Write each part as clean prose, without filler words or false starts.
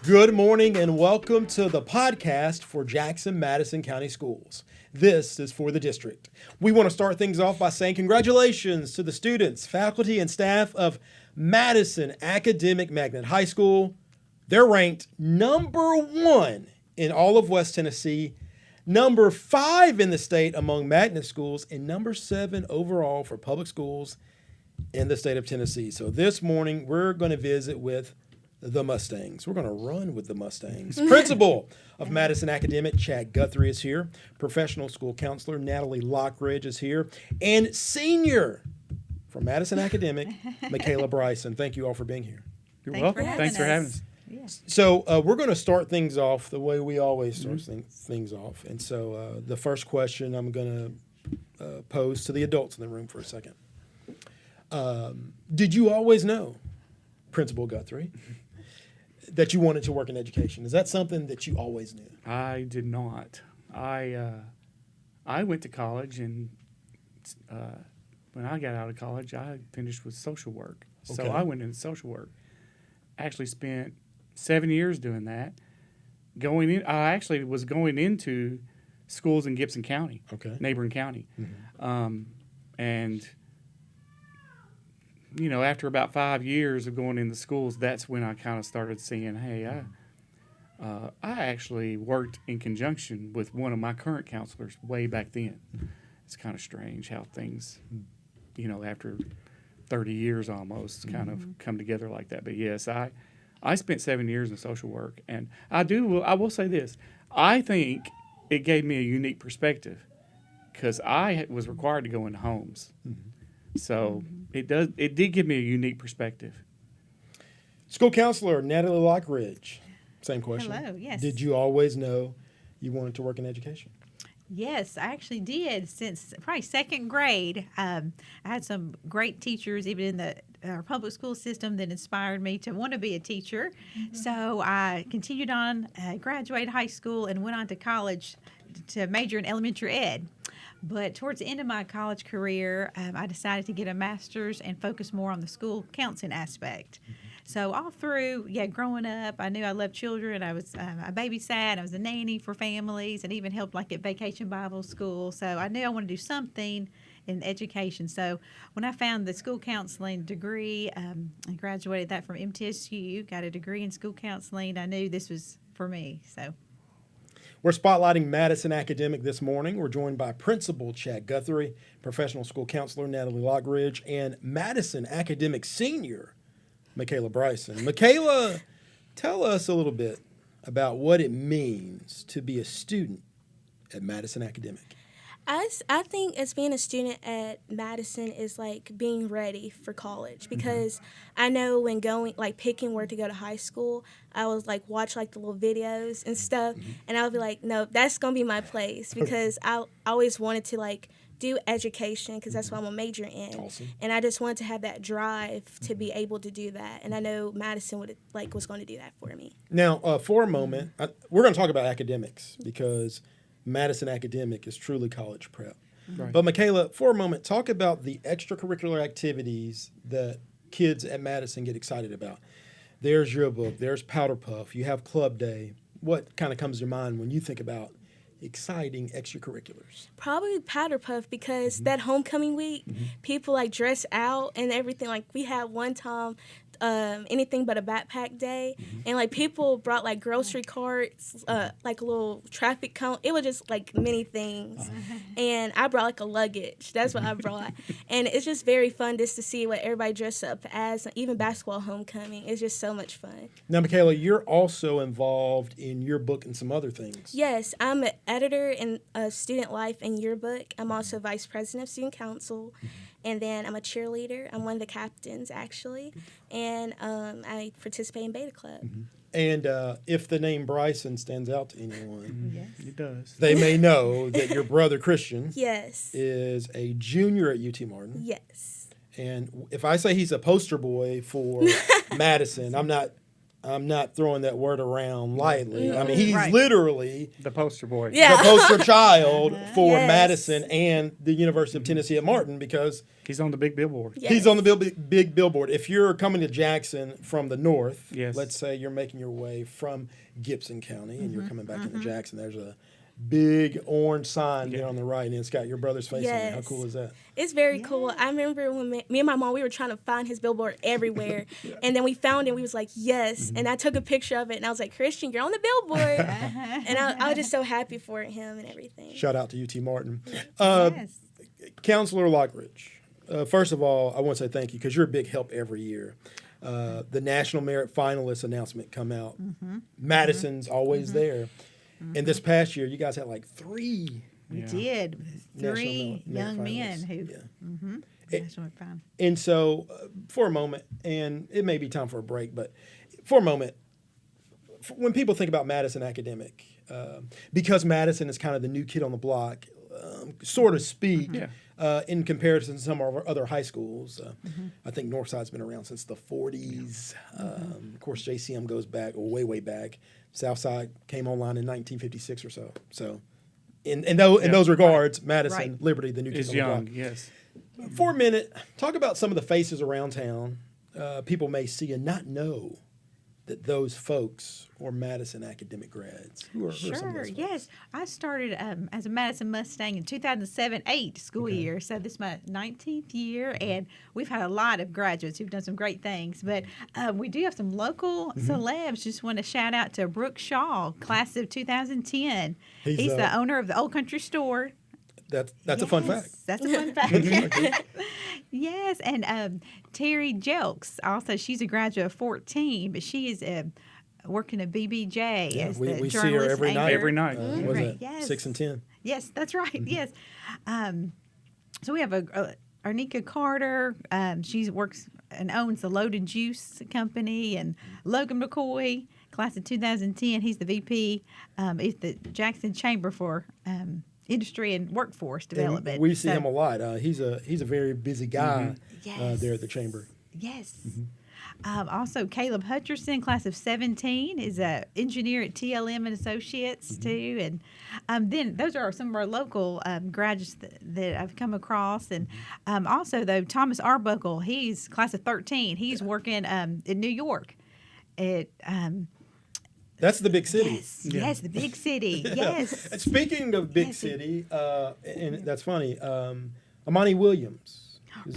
Good morning and welcome to the podcast for Jackson-Madison County Schools. This is for the district. We want to start things off by saying congratulations to the students, faculty, and staff of Madison Academic Magnet High School. They're ranked number 1 in all of West Tennessee, number 5 in the state among magnet schools, and number 7 overall for public schools in the state of Tennessee. So this morning, we're going to visit with the Mustangs. We're going to run with the Mustangs. Principal of Madison Academic, Chad Guthrie, is here. Professional School Counselor Natalie Lochridge is here. And Senior from Madison Academic, Makayla Bryson. Thank you all for being here. You're welcome. Thanks for having us. Yeah. So we're going to start things off the way we always start things off. And so the first question I'm going to pose to the adults in the room for a second. Did you always know, Principal Guthrie, that you wanted to work in education? Is that something that you always knew? I did not. I went to college, and when I got out of college, I finished with social work. Okay. So I went into social work. Actually spent 7 years doing that. I actually was going into schools in Gibson County, neighboring county. Mm-hmm. And you know, after about 5 years of going in the schools, that's when I kind of started seeing, hey, I actually worked in conjunction with one of my current counselors way back then. It's kind of strange how things, you know, after 30 years almost kind of come together like that. But yes, I spent 7 years in social work, and I will say this. I think it gave me a unique perspective because I was required to go into homes. Mm-hmm. So it did give me a unique perspective. School Counselor Natalie Lochridge, same question. Hello, yes. Did you always know you wanted to work in education? Yes, I actually did since probably second grade. I had some great teachers, even in our public school system, that inspired me to want to be a teacher. Mm-hmm. So I continued on, graduated high school, and went on to college to major in elementary ed. But towards the end of my college career, I decided to get a master's and focus more on the school counseling aspect. Mm-hmm. So all through, growing up, I knew I loved children. I was I babysat. I was a nanny for families, and even helped like at Vacation Bible School. So I knew I wanted to do something in education. So when I found the school counseling degree, I graduated that from MTSU, got a degree in school counseling. I knew this was for me. So. We're spotlighting Madison Academic this morning. We're joined by Principal Chad Guthrie, Professional School Counselor Natalie Lochridge, and Madison Academic Senior Makayla Bryson. Makayla, tell us a little bit about what it means to be a student at Madison Academic. I think as being a student at Madison is like being ready for college, because I know when picking where to go to high school, I was like watch like the little videos and stuff, and I would be like, no, that's gonna be my place, because I always wanted to like do education, because that's what I'm a major in. Awesome. And I just wanted to have that drive to be able to do that, and I know Madison was going to do that for me. Now, for a moment, we're going to talk about academics, because Madison Academic is truly college prep. Right. But Makayla, for a moment, talk about the extracurricular activities that kids at Madison get excited about. There's your book, there's Powder Puff, you have Club Day. What kind of comes to your mind when you think about exciting extracurriculars? Probably Powder Puff, because that homecoming week, people like dress out and everything. Like we had one time, anything but a backpack day, and like people brought like grocery carts, like a little traffic cone. It was just like many things, and I brought like a luggage. That's what I brought, and it's just very fun just to see what everybody dressed up as. Even basketball homecoming, it's just so much fun. Now, Makayla, you're also involved in your book and some other things. Yes, I'm an editor in Student Life and Yearbook. I'm also vice president of Student Council. And then I'm a cheerleader. I'm one of the captains, actually. And I participate in Beta Club. And if the name Bryson stands out to anyone, it does. They may know that your brother Christian is a junior at UT Martin. Yes. And if I say he's a poster boy for Madison, I'm not I'm not throwing that word around lightly. I mean, Mm-hmm. he's Right. literally The poster boy. Yeah. the poster child for Yes. Madison and the University of Tennessee at Martin because He's on the big billboard. Yes. he's on the big billboard. If you're coming to Jackson from the north, Yes. let's say you're making your way from Gibson County and you're Mm-hmm. coming back into Jackson, there's a big orange sign there Yeah. on the right, and it's got your brother's face on it. How Yes. cool is that? It's very cool. I remember when me and my mom, we were trying to find his billboard everywhere. And then we found it. We was like, yes. And I took a picture of it. And I was like, Christian, you're on the billboard. And I was just so happy for him and everything. Shout out to UT Martin. Yes. Counselor Lochridge, first of all, I want to say thank you because you're a big help every year. The National Merit Finalist announcement come out. Madison's always there. And this past year, you guys had like 3 We Yeah. did. National 3 Merit young men finalists. who Yeah. national final. And so, for a moment, and it may be time for a break, but for a moment, when people think about Madison Academic, because Madison is kind of the new kid on the block, so to speak, in comparison to some of our other high schools. I think Northside's been around since the 40s. Of course, JCM goes back, way, way back. Southside came online in 1956 or so. So, in those regards, Madison, Right. Liberty, the new kid Is on the block. young, yes. For a minute, talk about some of the faces around town people may see and not know that those folks are Madison academic grads. Who are some of Sure, those folks? yes. I started as a Madison Mustang in 2007-8 school year, so this is my 19th year, and we've had a lot of graduates who've done some great things. But we do have some local celebs. Just want to shout out to Brooke Shaw, class of 2010. He's the owner of the Old Country Store. That's a fun fact. That's a fun fact. Yes, and Terry Jelks, also, she's a graduate of 14, but she is working at BBJ Yeah, as we the see her journalist every night. anchor. Every night. What is Right, that? yes. 6 and 10. Yes, that's right. Yes. So we have Arnika Carter. She works and owns the Loaded Juice Company, and Logan McCoy, class of 2010. He's the VP at the Jackson Chamber for Industry and Workforce Development. And we see So- him a lot. He's a very busy guy Yes. there at the chamber. Yes. Also, Caleb Hutcherson, class of 17, is an engineer at TLM and Associates too. And then those are some of our local graduates that I've come across. And also, though, Thomas Arbuckle, he's class of 13. He's working in New York. That's the big city. Yes, the big city. Yes. And speaking of big Yes. city, and that's funny, Amani Williams.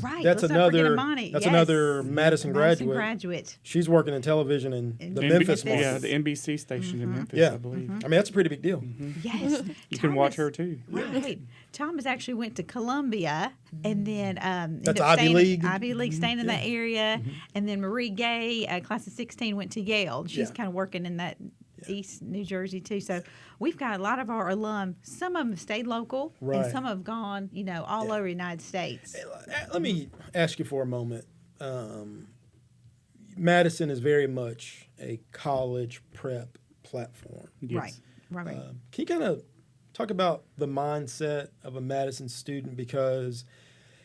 Right, That's let's not forget another. Amani. That's Yes. another Madison graduate. graduate. She's working in television in the Memphis market. Yeah, the NBC station in Memphis, Yeah. I believe. I mean, that's a pretty big deal. Yes. You can watch Thomas- her too. Right. Thomas actually went to Columbia and then ended That's up Ivy staying- League. Ivy League, staying in that area. And then Marie Gay, class of 16, went to Yale. She's Yeah. kind of working in that East New Jersey too. So we've got a lot of our alum. Some of them stayed local, Right. and some have gone, all over the United States. Let me ask you for a moment. Madison is very much a college prep platform. Yes. Right. Can you kind of talk about the mindset of a Madison student? Because,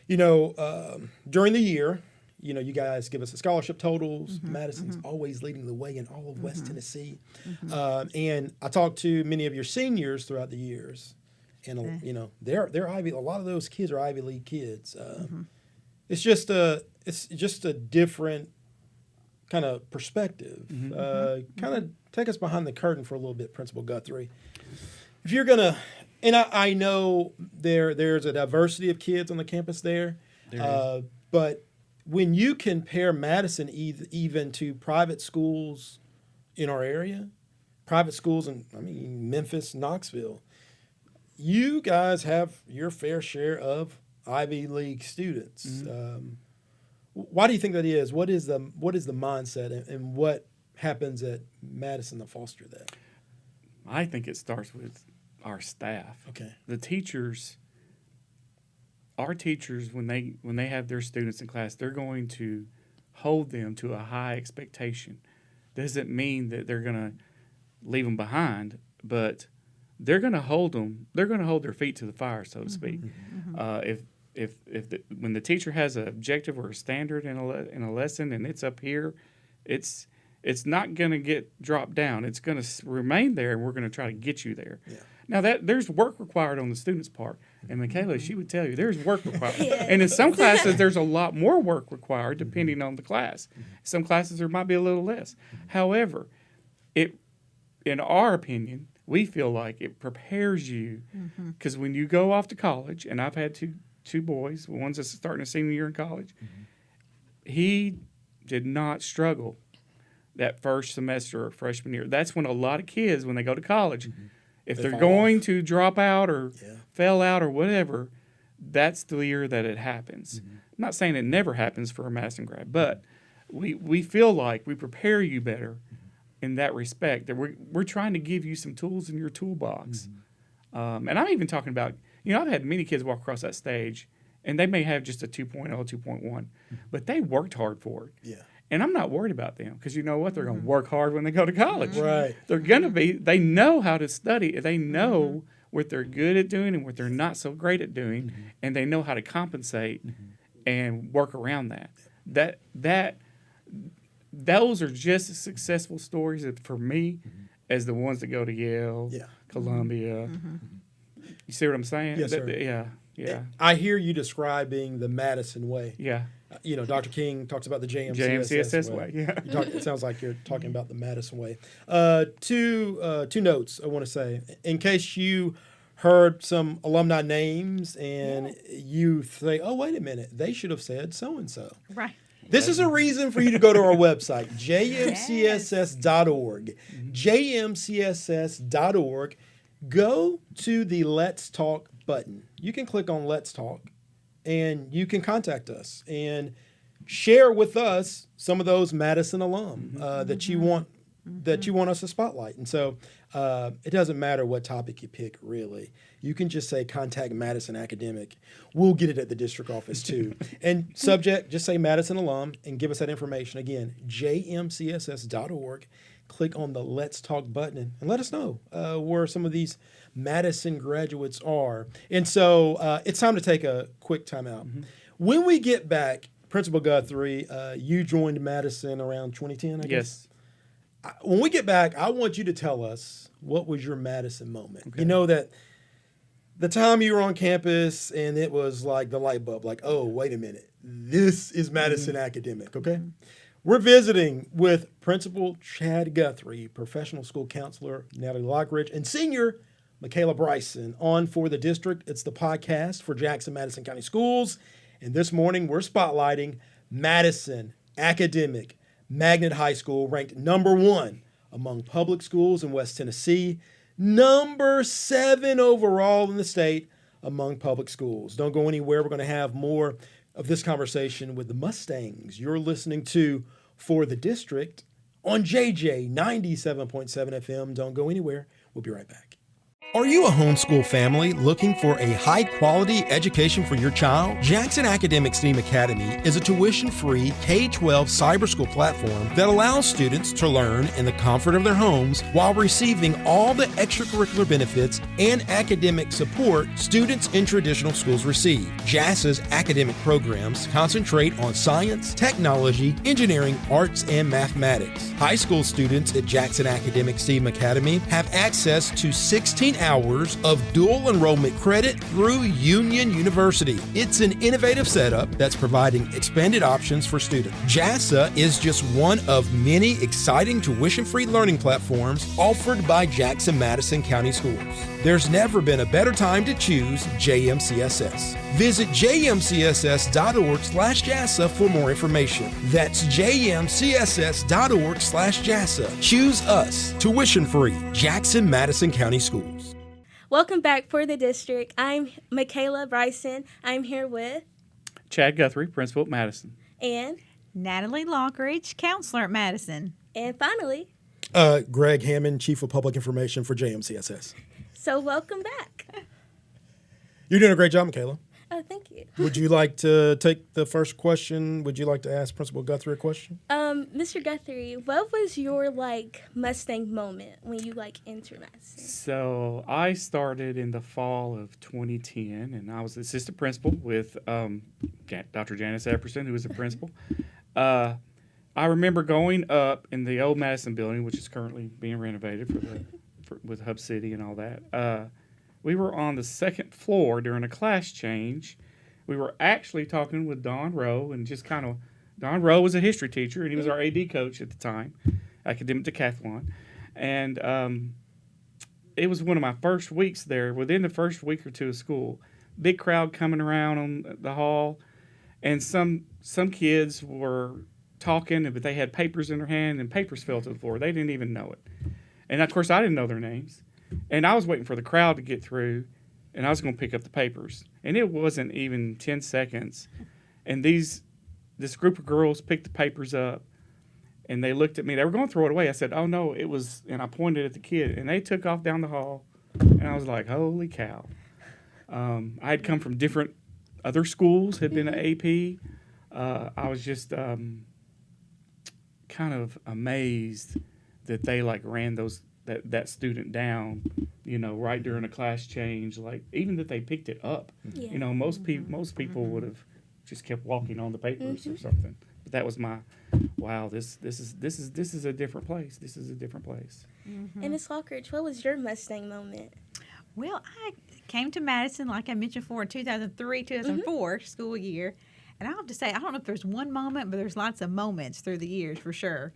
during the year, you guys give us the scholarship totals. Madison's always leading the way in all of West Tennessee. And I talked to many of your seniors throughout the years. And, they're Ivy. A lot of those kids are Ivy League kids. It's just a different kind of perspective. Kind of take us behind the curtain for a little bit, Principal Guthrie. If you're going to, and I know there's a diversity of kids on the campus there, but when you compare Madison even to private schools in our area, private schools in, Memphis, Knoxville, you guys have your fair share of Ivy League students. Why do you think that is? What is the mindset, and what happens at Madison to foster that? I think it starts with our staff. Okay. The teachers, our teachers, when they have their students in class, they're going to hold them to a high expectation. Doesn't mean that they're going to leave them behind, but they're going to hold them. They're going to hold their feet to the fire, so to speak. When the teacher has an objective or a standard in a lesson and it's up here, it's It's not going to get dropped down. It's going to remain there, and we're going to try to get you there. Yeah. Now, there's work required on the student's part. And Makayla, she would tell you there's work required. Yes. And in some classes, there's a lot more work required depending on the class. Some classes, there might be a little less. However, in our opinion, we feel like it prepares you because when you go off to college, and I've had two boys, one's just starting a senior year in college, he did not struggle that first semester or freshman year. That's when a lot of kids, when they go to college, if they're going to drop out or fail out or whatever, that's the year that it happens. I'm not saying it never happens for a Madison grad, but we feel like we prepare you better in that respect, that we're trying to give you some tools in your toolbox. And I'm even talking about, I've had many kids walk across that stage, and they may have just a 2.0, 2.1, but they worked hard for it. Yeah. And I'm not worried about them because you know what? They're going to work hard when they go to college. Right. They're going to be, they know how to study. They know what they're good at doing and what they're not so great at doing, and they know how to compensate and work around that. Those are just as successful stories for me as the ones that go to Yale, Columbia. You see what I'm saying? Yes, sir. Yeah. I hear you describing the Madison way. Yeah. Dr. King talks about the JMCSS way. Yeah. It sounds like you're talking about the Madison way. Two notes I want to say. In case you heard some alumni names and you say, oh, wait a minute, they should have said so-and-so. Right. This is a reason for you to go to our website, jmcss.org. jmcss.org. Go to the Let's Talk button. You can click on Let's Talk, and you can contact us and share with us some of those Madison alum that you want us to spotlight. And so it doesn't matter what topic you pick, really. You can just say contact Madison Academic. We'll get it at the district office too. And subject, just say Madison alum and give us that information. Again, jmcss.org. Click on the Let's Talk button and let us know where some of these Madison graduates are. And so it's time to take a quick time out. When we get back, Principal Guthrie, you joined Madison around 2010, I guess? Yes. When we get back, I want you to tell us what was your Madison moment. Okay. You know, that the time you were on campus and it was like the light bulb, like, oh, wait a minute, this is Madison Academic, okay? We're visiting with Principal Chad Guthrie, Professional School Counselor Natalie Lochridge, and Senior Makayla Bryson on For the District. It's the podcast for Jackson Madison County Schools. And this morning, we're spotlighting Madison Academic Magnet High School, ranked number 1 among public schools in West Tennessee, number 7 overall in the state among public schools. Don't go anywhere. We're going to have more of this conversation with the Mustangs. You're listening to For the District on JJ 97.7 FM. Don't go anywhere. We'll be right back. Are you a homeschool family looking for a high-quality education for your child? Jackson Academic STEAM Academy is a tuition-free K-12 cyber school platform that allows students to learn in the comfort of their homes while receiving all the extracurricular benefits and academic support students in traditional schools receive. JASA's academic programs concentrate on science, technology, engineering, arts, and mathematics. High school students at Jackson Academic STEAM Academy have access to 16 hours of dual enrollment credit through Union University. It's an innovative setup that's providing expanded options for students. JASA is just one of many exciting tuition-free learning platforms offered by Jackson Madison County Schools. There's never been a better time to choose JMCSS. Visit jmcss.org/JASA for more information. That's jmcss.org/JASA. Choose us. Tuition-free. Jackson Madison County Schools. Welcome back For the District. I'm Makayla Bryson. I'm here with Chad Guthrie, Principal at Madison. and Natalie Lochridge, counselor at Madison. finally. Greg Hammond, Chief of Public Information for JMCSS. So welcome back. You're doing a great job, Makayla. Oh, thank you. Would you like to take the first question? Would you like to ask Principal Guthrie a question? Mr. Guthrie, what was your Mustang moment when you entered Madison? So I started in the fall of 2010, and I was assistant principal with Dr. Janice Epperson, who was the principal. I remember going up in the old Madison building, which is currently being renovated with Hub City and all that. We were on the second floor during a class change. We were actually talking with Don Rowe, and just kind of, Don Rowe was a history teacher, and he was our AD coach at the time, academic decathlon. And it was one of my first weeks there. Within the first week or two of school, big crowd coming around on the hall, and some kids were talking, but they had papers in their hand, and papers fell to the floor. They didn't even know it. And, of course, I didn't know their names. And I was waiting for the crowd to get through, and I was going to pick up the papers. And it wasn't even 10 seconds. And this group of girls picked the papers up, and they looked at me. They were going to throw it away. I said, oh, no, it was, and I pointed at the kid. And they took off down the hall, and I was like, holy cow. I had come from different other schools, had been an AP. I was just kind of amazed that they, like, ran that student down, right during a class change, like even that they picked it up. Yeah. Most people would have just kept walking on the papers or something. But that was my, wow, this is a different place. This is a different place. And Ms. Lochridge, what was your Mustang moment? Well, I came to Madison, like I mentioned before, in 2003, 2004 school year. And I have to say, I don't know if there's one moment, but there's lots of moments through the years for sure.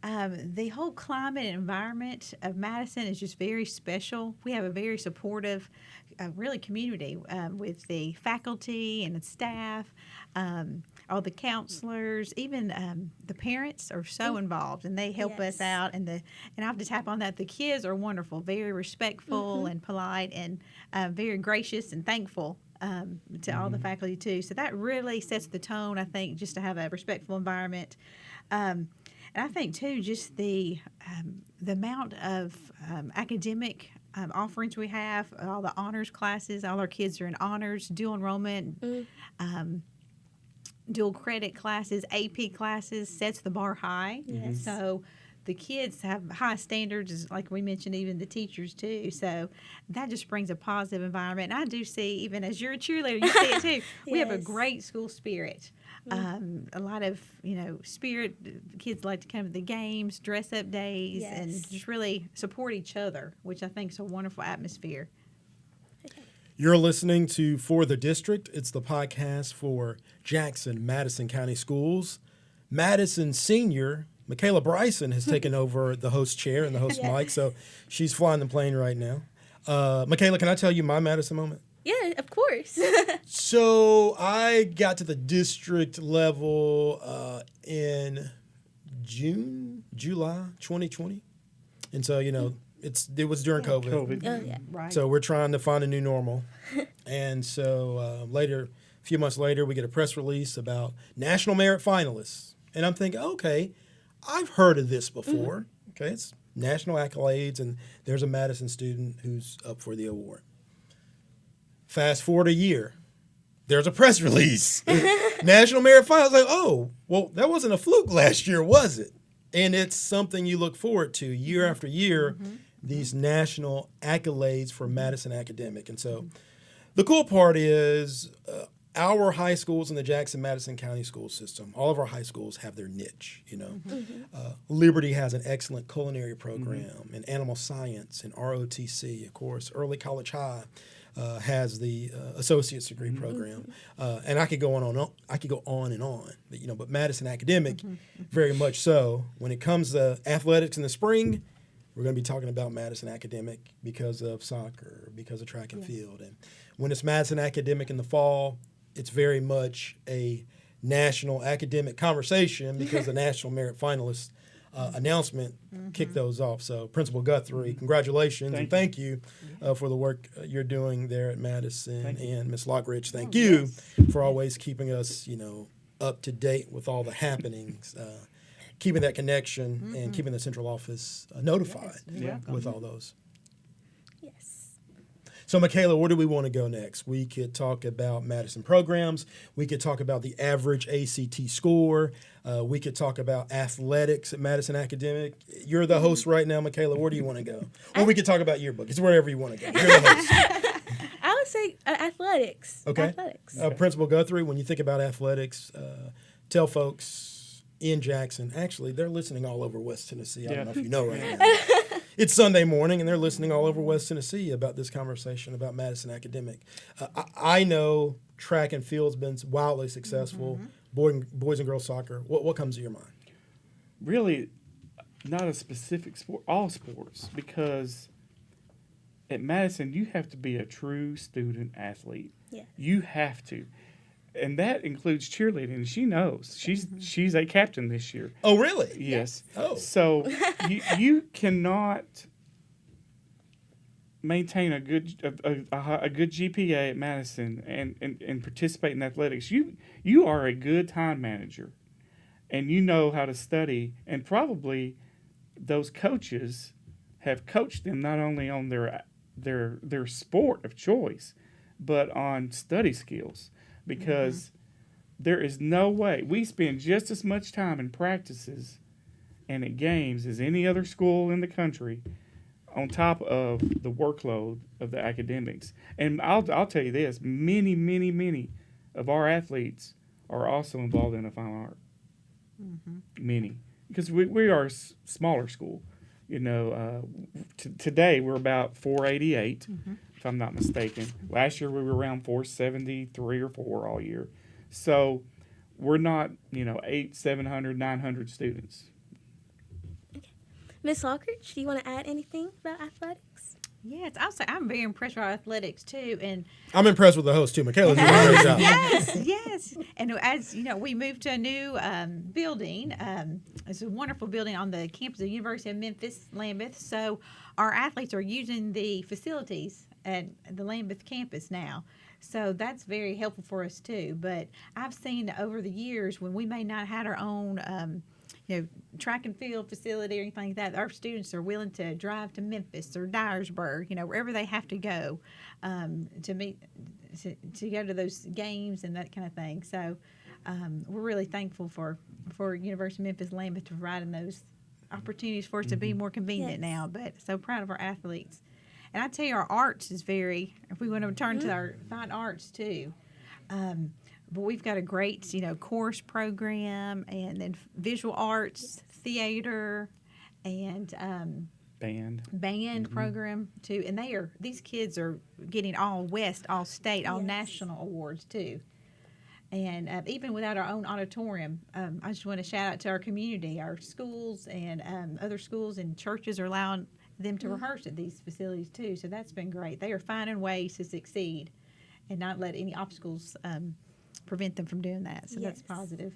The whole climate and environment of Madison is just very special. We have a very supportive, really community with the faculty and the staff, all the counselors, even the parents are so involved, and they help us out. And I have to tap on that. The kids are wonderful, very respectful and polite, and very gracious and thankful to all the faculty too. So that really sets the tone, I think, just to have a respectful environment. And I think, too, just the amount of academic offerings we have, all the honors classes, all our kids are in honors, dual enrollment, dual credit classes, AP classes, sets the bar high. Yes. So the kids have high standards, like we mentioned, even the teachers, too. So that just brings a positive environment. And I do see, even as you're a cheerleader, you see it, too. We have a great school spirit. A lot of, spirit. Kids like to come to the games, dress up days, and just really support each other, which I think is a wonderful atmosphere. You're listening to For the District. It's the podcast for Jackson, Madison County Schools. Madison Senior Makayla Bryson has taken over the host chair and the host mic, so she's flying the plane right now. Makayla, can I tell you my Madison moment? Yeah, of course. So I got to the district level in July 2020. And so, it was during COVID. Oh, yeah. Right. So we're trying to find a new normal. And so a few months later, we get a press release about National Merit Finalists. And I'm thinking, okay, I've heard of this before. Okay, it's national accolades, and there's a Madison student who's up for the award. Fast forward a year, there's a press release. National Merit Finalists. Like, oh, well, that wasn't a fluke last year, was it? And it's something you look forward to year after year, these national accolades for Madison Academic. And so the cool part is our high schools in the Jackson-Madison County school system, all of our high schools have their niche, Liberty has an excellent culinary program and animal science and ROTC, of course. Early College High has the associate's degree program, and I could go on and on. But Madison Academic, very much so. When it comes to athletics in the spring, we're going to be talking about Madison Academic because of soccer, because of track and field, and when it's Madison Academic in the fall, it's very much a national academic conversation because the National Merit Finalists announcement kicked those off. So Principal Guthrie, congratulations and thank you for the work you're doing there at Madison. And Ms. Lochridge, thank you for always keeping us, up to date with all the happenings, keeping that connection and keeping the central office notified with all those. Yes. So, Makayla, where do we want to go next? We could talk about Madison programs. We could talk about the average ACT score. We could talk about athletics at Madison Academic. You're the host right now, Makayla. Where do you want to go? Or we could talk about yearbook. It's wherever you want to go. You're the host. I would say athletics. Okay. Athletics. Principal Guthrie, when you think about athletics, tell folks in Jackson. Actually, they're listening all over West Tennessee. I don't Yeah. know if you know right now. It's Sunday morning, and they're listening all over West Tennessee about this conversation about Madison Academic. I know track and field's been wildly successful. Boys and girls soccer. What comes to your mind? Really, not a specific sport, all sports, because at Madison, you have to be a true student athlete. Yeah. You have to. And that includes cheerleading. She knows. She's a captain this year. Oh, really? Yes. Oh. So you cannot maintain a good GPA at Madison and participate in athletics. You are a good time manager, and you know how to study. And probably those coaches have coached them not only on their sport of choice, but on study skills. Because there is no way we spend just as much time in practices and at games as any other school in the country, on top of the workload of the academics. And I'll tell you this: many of our athletes are also involved in a fine art. Many, because we are a smaller school. Today we're about 488. If I'm not mistaken. Last year we were around 473 or 4 all year. So we're not, 800, 700, 900 students. Okay. Ms. Lochridge, do you want to add anything about athletics? Yes, I'll say I'm very impressed with our athletics too, and I'm impressed with the host too. Makayla's doing a great job. yes. And as you know, we moved to a new building. It's a wonderful building on the campus of the University of Memphis, Lambeth. So our athletes are using the facilities at the Lambeth campus now. So that's very helpful for us too. But I've seen over the years when we may not have our own track and field facility or anything like that, our students are willing to drive to Memphis or Dyersburg, wherever they have to go to go to those games and that kind of thing. So we're really thankful for University of Memphis Lambeth to providing those opportunities for us to be more convenient now. But so proud of our athletes. And I tell you, our arts is if we want to turn to our fine arts too. But we've got a great, course program, and then visual arts, theater, and band program too. And these kids are getting all West, all state, all national awards too. And even without our own auditorium, I just want to shout out to our community, our schools, and other schools and churches are allowing them to rehearse at these facilities too. So that's been great. They are finding ways to succeed and not let any obstacles prevent them from doing that. So that's positive.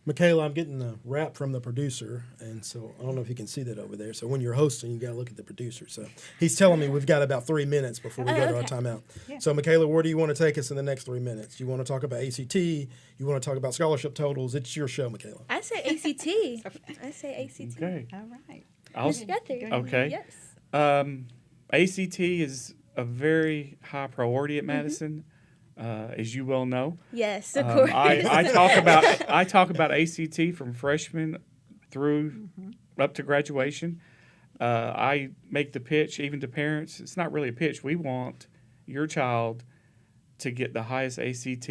Makayla, I'm getting the rap from the producer, and so I don't know if you can see that over there. So when you're hosting, you got to look at the producer. So he's telling me we've got about 3 minutes before we go to our timeout. Yeah. So Makayla, where do you want to take us in the next 3 minutes? You want to talk about ACT? You want to talk about scholarship totals? It's your show, Makayla. I say ACT. I say ACT. Okay. All right. Ms. Guthrie. Okay. Yes. ACT is a very high priority at Madison, as you well know. Yes, of course. I talk about ACT from freshman through up to graduation. I make the pitch even to parents. It's not really a pitch. We want your child to get the highest ACT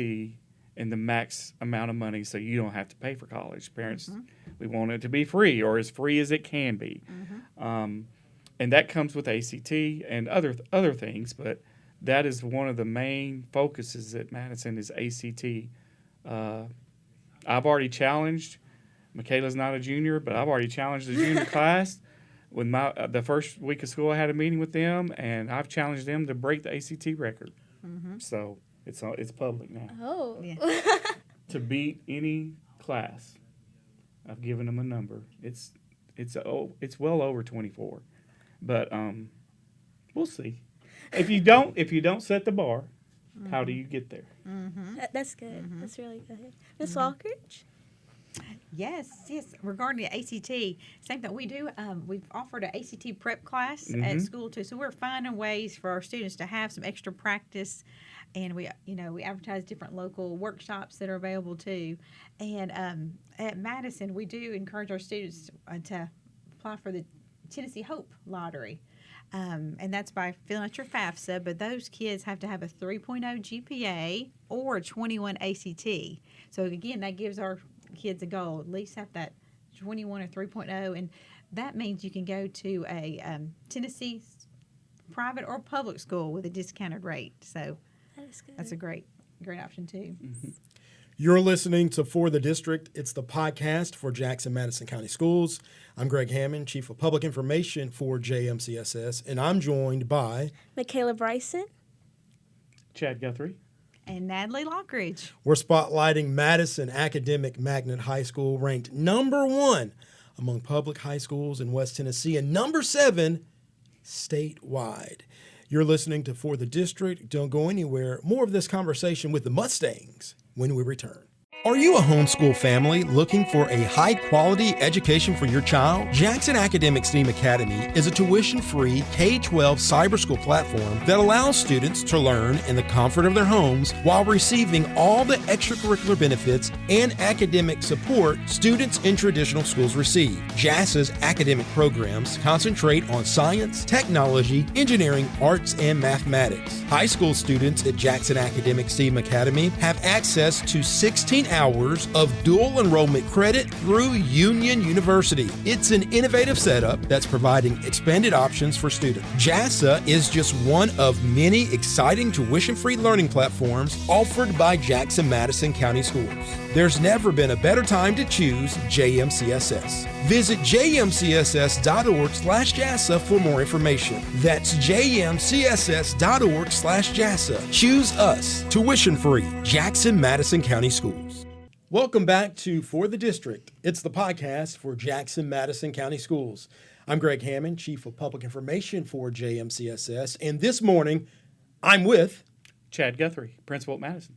and the max amount of money so you don't have to pay for college. Parents, we want it to be free or as free as it can be. And that comes with ACT and other things, but that is one of the main focuses at Madison is ACT. I've already challenged, Makayla's not a junior, but I've already challenged the junior class. With the first week of school, I had a meeting with them, and I've challenged them to break the ACT record. So it's public now. Oh. Yeah. To beat any class, I've given them a number. It's well over 24. But we'll see. If you don't set the bar, how do you get there? That's good. That's really good. Ms. Lochridge? Yes. Regarding the ACT, same thing we do. We've offered an ACT prep class at school too. So we're finding ways for our students to have some extra practice, and we advertise different local workshops that are available too. And at Madison, we do encourage our students to apply for the Tennessee Hope Lottery. And that's by filling out your FAFSA, but those kids have to have a 3.0 GPA or a 21 ACT. So again, that gives our kids a goal, at least have that 21 or 3.0, and that means you can go to a Tennessee private or public school with a discounted rate. So That is good. that's a great option too. You're listening to For the District. It's the podcast for Jackson Madison County Schools. I'm Greg Hammond, Chief of Public Information for JMCSS, and I'm joined by Makayla Bryson. Chad Guthrie. And Natalie Lochridge. We're spotlighting Madison Academic Magnet High School, ranked number 1 among public high schools in West Tennessee and number 7 statewide. You're listening to For the District. Don't go anywhere. More of this conversation with the Mustangs when we return. Are you a homeschool family looking for a high-quality education for your child? Jackson Academic STEAM Academy is a tuition-free K-12 cyber school platform that allows students to learn in the comfort of their homes while receiving all the extracurricular benefits and academic support students in traditional schools receive. JASA's academic programs concentrate on science, technology, engineering, arts, and mathematics. High school students at Jackson Academic STEAM Academy have access to 16 hours of dual enrollment credit through Union University. It's an innovative setup that's providing expanded options for students. JASA is just one of many exciting tuition-free learning platforms offered by Jackson Madison County Schools. There's never been a better time to choose JMCSS. Visit jmcss.org/JASA for more information. That's jmcss.org/JASA. Choose us. Tuition free. Jackson Madison County Schools. Welcome back to For the District. It's the podcast for Jackson Madison County Schools. I'm Greg Hammond, Chief of Public Information for JMCSS, and this morning I'm with Chad Guthrie, Principal at Madison.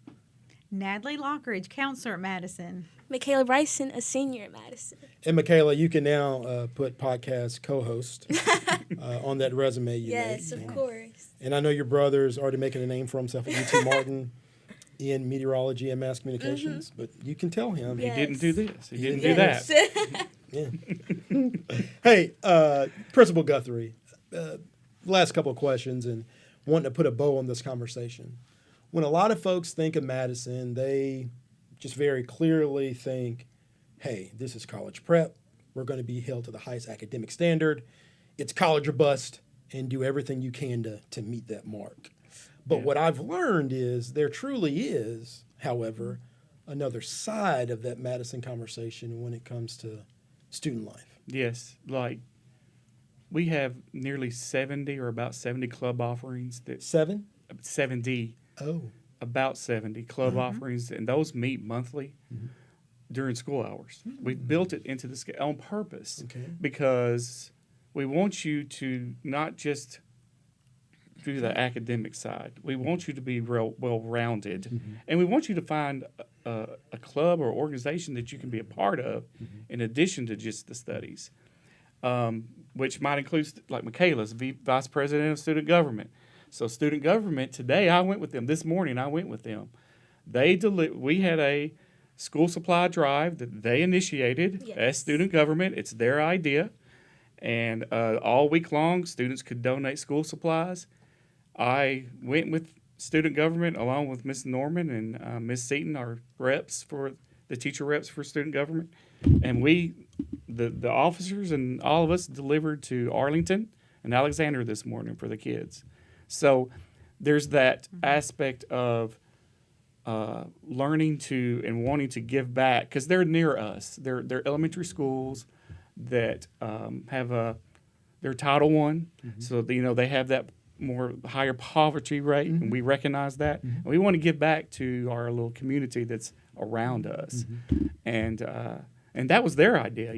Natalie Lochridge, Counselor at Madison. Makayla Bryson, a senior at Madison. And Makayla, you can now put podcast co-host on that resume you Yes, made. of course. And I know your brother's already making a name for himself at UT Martin in meteorology and mass communications, but you can tell him. Yeah. He didn't do this. He didn't do Yes. that. Yeah. Hey, Principal Guthrie, last couple of questions and wanting to put a bow on this conversation. When a lot of folks think of Madison, they just very clearly think, hey, this is college prep. We're going to be held to the highest academic standard. It's college or bust, and do everything you can to meet that mark. But what I've learned is there truly is, however, another side of that Madison conversation when it comes to student life. Yes, like we have nearly 70 or about 70 club offerings. 7? 70. Oh. About 70 club offerings, and those meet monthly during school hours. We've built it into the scale on purpose because we want you to not just do the academic side. We want you to be well-rounded, and we want you to find a club or organization that you can be a part of in addition to just the studies, which might include, like Makayla's, Vice President of Student Government. So student government, today I went with them. This morning I went with them. We had a school supply drive that they initiated as student government. It's their idea. And all week long, students could donate school supplies. I went with student government along with Miss Norman and Miss Seaton, our reps for the teacher reps for student government. And the officers and all of us delivered to Arlington and Alexander this morning for the kids. So there's that aspect of learning to and wanting to give back because they're near us. They're elementary schools that have they're Title I, so they have that more higher poverty rate, and we recognize that. And we want to give back to our little community that's around us, and that was their idea.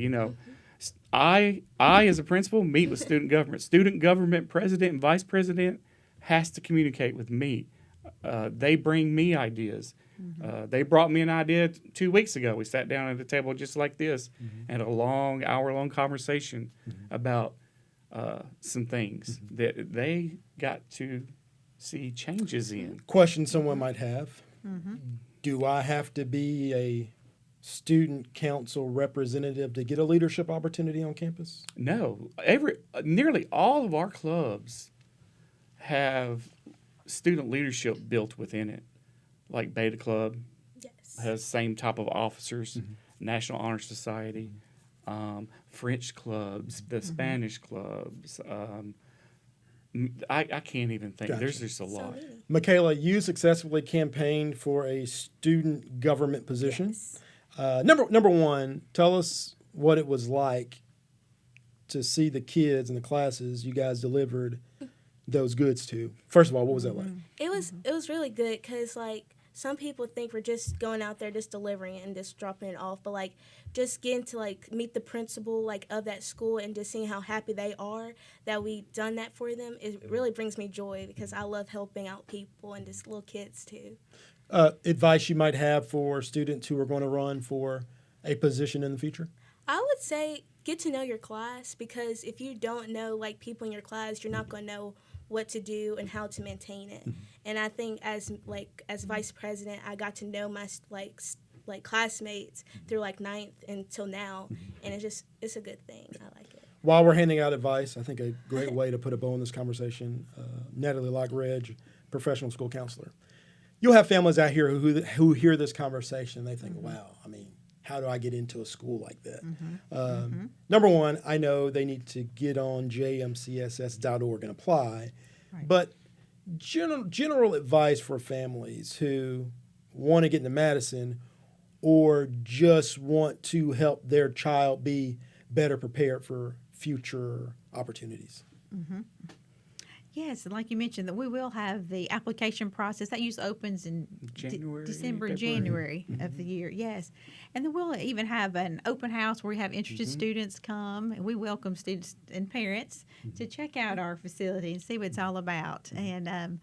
I as a principal meet with student government. Student government president and vice president has to communicate with me. They bring me ideas. They brought me an idea 2 weeks ago. We sat down at a table just like this and a long, hour-long conversation about some things that they got to see changes in. Question someone might have. Do I have to be a student council representative to get a leadership opportunity on campus? No. Nearly all of our clubs have student leadership built within it. Like Beta Club has same type of officers. National Honor Society, French clubs, the Spanish clubs. I can't even think. Gotcha. There's just a lot. Makayla, you successfully campaigned for a student government position. Yes. Number one, tell us what it was like to see the kids and the classes you guys delivered those goods to. First of all, what was that like? It was really good because, like, some people think we're just going out there just delivering it and just dropping it off, but, like, just getting to, like, meet the principal, like, of that school and just seeing how happy they are that we done that for them, it really brings me joy because I love helping out people and just little kids too. Advice you might have for students who are going to run for a position in the future? I would say get to know your class because if you don't know, like, people in your class, you're not going to know what to do and how to maintain it. And I think as vice president, I got to know my like classmates through like 9th until now, and it's a good thing. I like it. While we're handing out advice, I think a great way to put a bow on this conversation, Natalie Lochridge, professional school counselor. You'll have families out here who hear this conversation and they think, wow, I mean, how do I get into a school like that? Number one, I know they need to get on jmcss.org and apply. Right. But general advice for families who want to get into Madison or just want to help their child be better prepared for future opportunities. Yes, and like you mentioned, that we will have the application process that usually opens in December and January of the year. Yes, and then we'll even have an open house where we have interested students come, and we welcome students and parents to check out our facility and see what it's all about. And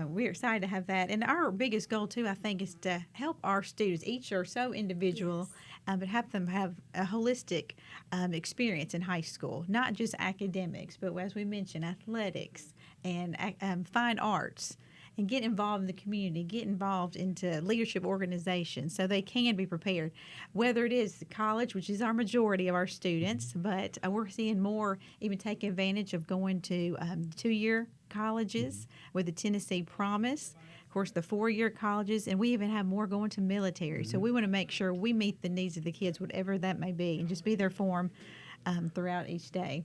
we're excited to have that. And our biggest goal too, I think, is to help our students. Each are so individual. But have them have a holistic experience in high school, not just academics, but as we mentioned, athletics and fine arts, and get involved in the community, get involved into leadership organizations so they can be prepared. Whether it is college, which is our majority of our students, but we're seeing more even take advantage of going to 2-year colleges with the Tennessee Promise. Of course, the 4-year colleges, and we even have more going to military. So we want to make sure we meet the needs of the kids, whatever that may be, and just be there for them throughout each day.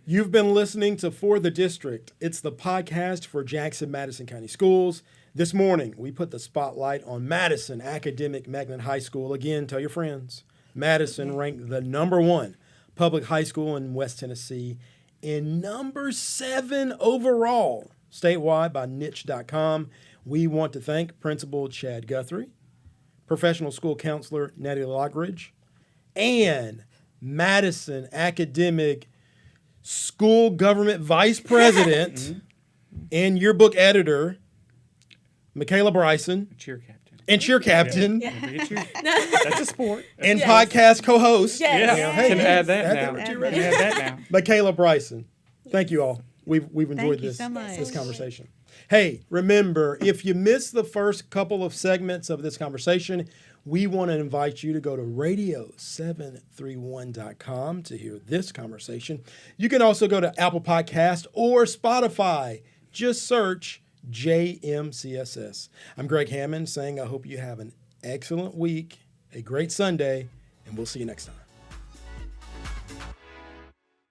You've been listening to For the District. It's the podcast for Jackson-Madison County Schools. This morning, we put the spotlight on Madison Academic Magnet High School. Again, tell your friends. Madison ranked the #1 public high school in West Tennessee and #7 overall statewide by niche.com. We want to thank Principal Chad Guthrie, professional school counselor Natalie Lochridge, and Madison Academic School Government Vice President and yearbook editor Makayla Bryson. Cheer captain. And cheer captain. That's a sport. And podcast co-host. Yes. Yeah, Hey, can add that add now. that to your Can add that now. Makayla Bryson. Thank you all. We've enjoyed Thank you this so much. this conversation. Hey, remember, if you missed the first couple of segments of this conversation, we want to invite you to go to radio731.com to hear this conversation. You can also go to Apple Podcast or Spotify. Just search JMCSS. I'm Greg Hammond saying I hope you have an excellent week, a great Sunday, and we'll see you next time.